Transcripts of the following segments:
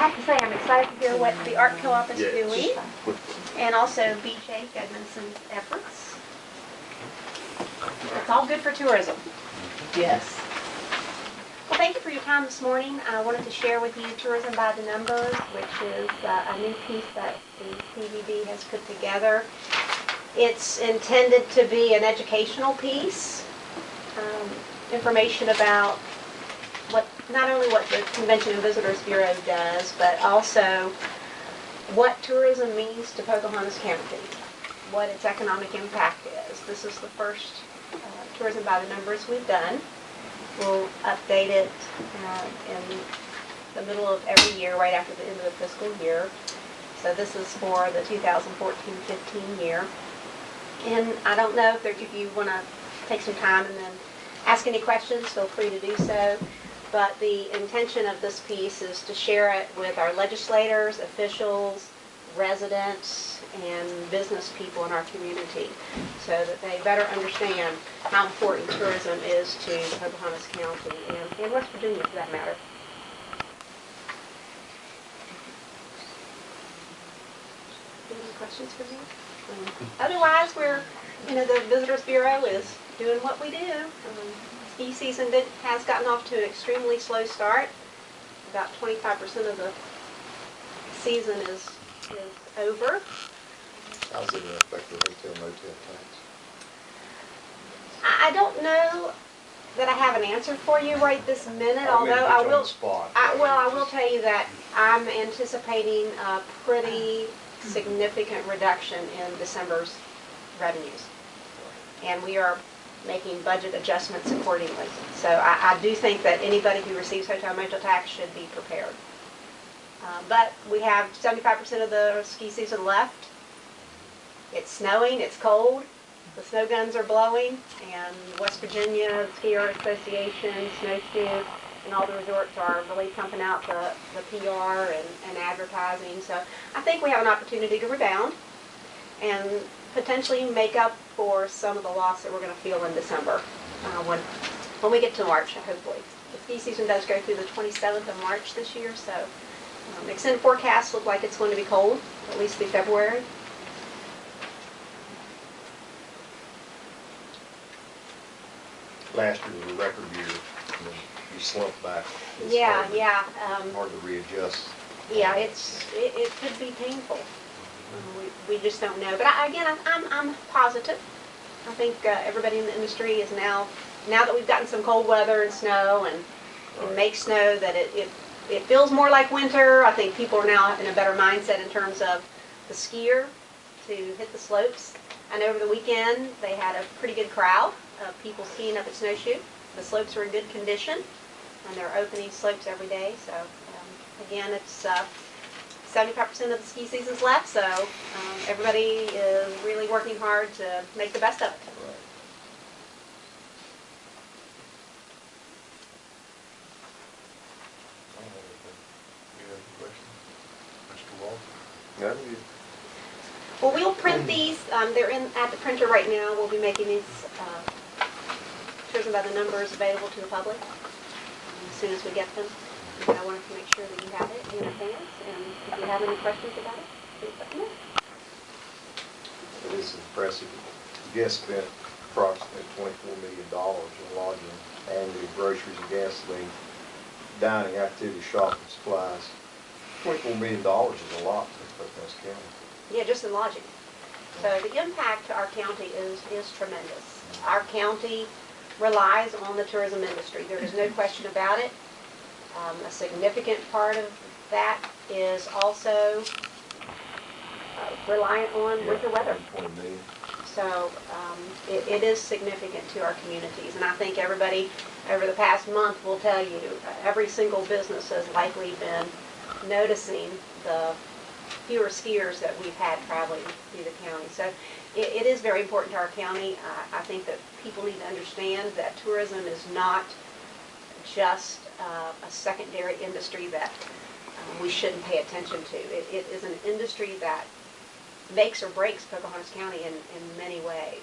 have to say I'm excited to hear what the art co-op is doing, and also BJ Edmondson's efforts. It's all good for tourism. Yes. Well, thank you for your time this morning. I wanted to share with you Tourism by the Numbers, which is a new piece that the xvid has put together. It's intended to be an educational piece, information about not only what the Convention and Visitors Bureau does, but also what tourism means to Pocahontas County, what its economic impact is. This is the first Tourism by the Numbers we've done. We'll update it in the middle of every year, right after the end of the fiscal year. So this is for the 2014-15 year. And I don't know if you want to take some time and then ask any questions, feel free to do so. But the intention of this piece is to share it with our legislators, officials, residents, and business people in our community so that they better understand how important tourism is to Pocahontas County and West Virginia for that matter. Any questions for me? Otherwise, the Visitors Bureau is doing what we do. Ski season has gotten off to an extremely slow start. About 25% of the season is over. How's it going to affect the hotel motel tax? I don't know that I have an answer for you right this minute, although I will tell you that I'm anticipating a pretty significant reduction in December's revenues. And we are making budget adjustments accordingly. So I do think that anybody who receives hotel motel tax should be prepared. But we have 75% of the ski season left. It's snowing, it's cold, the snow guns are blowing, and West Virginia Skier Association, Snowshoe, and all the resorts are really pumping out the PR and advertising. So I think we have an opportunity to rebound and potentially make up for some of the loss that we're going to feel in December when we get to March, hopefully. The ski season does go through the 27th of March this year, so extended forecasts look like it's going to be cold, at least through February. Last year was a record year, and then you slumped back. Yeah. Hard to readjust. Yeah, it could be painful. We just don't know. But I'm positive. I think everybody in the industry is now that we've gotten some cold weather and snow and it makes snow that it feels more like winter. I think people are now in a better mindset in terms of the skier to hit the slopes. And over the weekend they had a pretty good crowd of people skiing up at Snowshoe. The slopes are in good condition and they're opening slopes every day. So again, it's 75% of the ski season's left, so everybody is really working hard to make the best of it. Right. I don't know anything. You have any questions? Mr. Wall? No, you. Well, we'll print these. They're at the printer right now. We'll be making these Tourism by the Numbers available to the public as soon as we get them. And I wanted to make sure that you have it in advance, and if you have any questions about it, please let me know. It is impressive. Guests spent approximately $24 million in lodging, only groceries and gasoline, dining, activity, shopping, supplies. $24 million is a lot for Pocahontas County. Yeah, just in lodging. So the impact to our county is tremendous. Our county relies on the tourism industry. There is no question about it. A significant part of that is also reliant on winter weather. So it is significant to our communities. And I think everybody over the past month will tell you every single business has likely been noticing the fewer skiers that we've had traveling through the county. So it is very important to our county. I think that people need to understand that tourism is not just a secondary industry that we shouldn't pay attention to. It is an industry that makes or breaks Pocahontas County in many ways.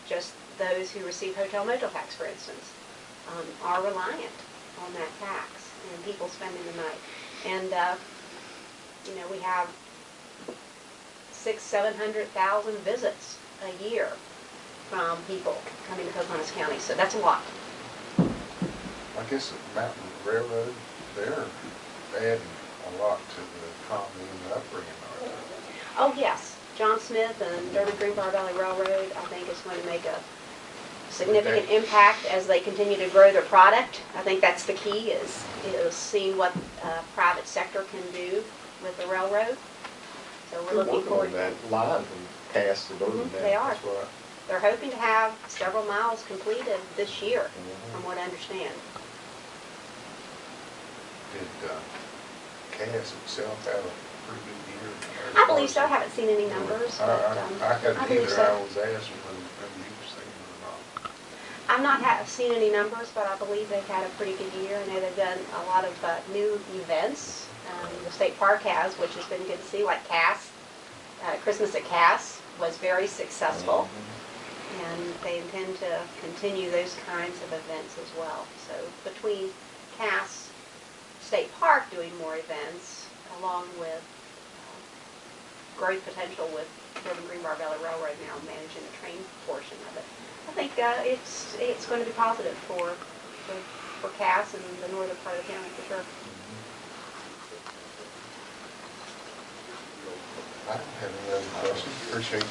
Just those who receive hotel motel tax, for instance, are reliant on that tax and people spending the night. And, you know, we have 600,000-700,000 visits a year from people coming to Pocahontas County, so that's a lot. I guess the Mountain Railroad, they're adding a lot to the economy in the upper end, aren't they? Oh, yes, John Smith and Derby Greenbrier Valley Railroad, I think, is going to make a significant impact as they continue to grow their product. I think that's the key, is seeing what private sector can do with the railroad. So we're looking forward to that line from Cass to Durban. They are. That's right. They're hoping to have several miles completed this year, from what I understand. Did Cass itself have a pretty good year? I believe so. I haven't seen any numbers, but I hadn't I believe either. so. I was asking when you were saying it or not. I've not seen any numbers, but I believe they've had a pretty good year. I know they've done a lot of new events. The state park has, which has been good to see, like Cass. Christmas at Cass was very successful, and they intend to continue those kinds of events as well. So between Cass State Park doing more events, along with growth potential with Durban Greenbrier Valley Railroad now managing the train portion of it, I think it's going to be positive for Cass and the northern part of the county for sure. I don't have any other questions. Appreciate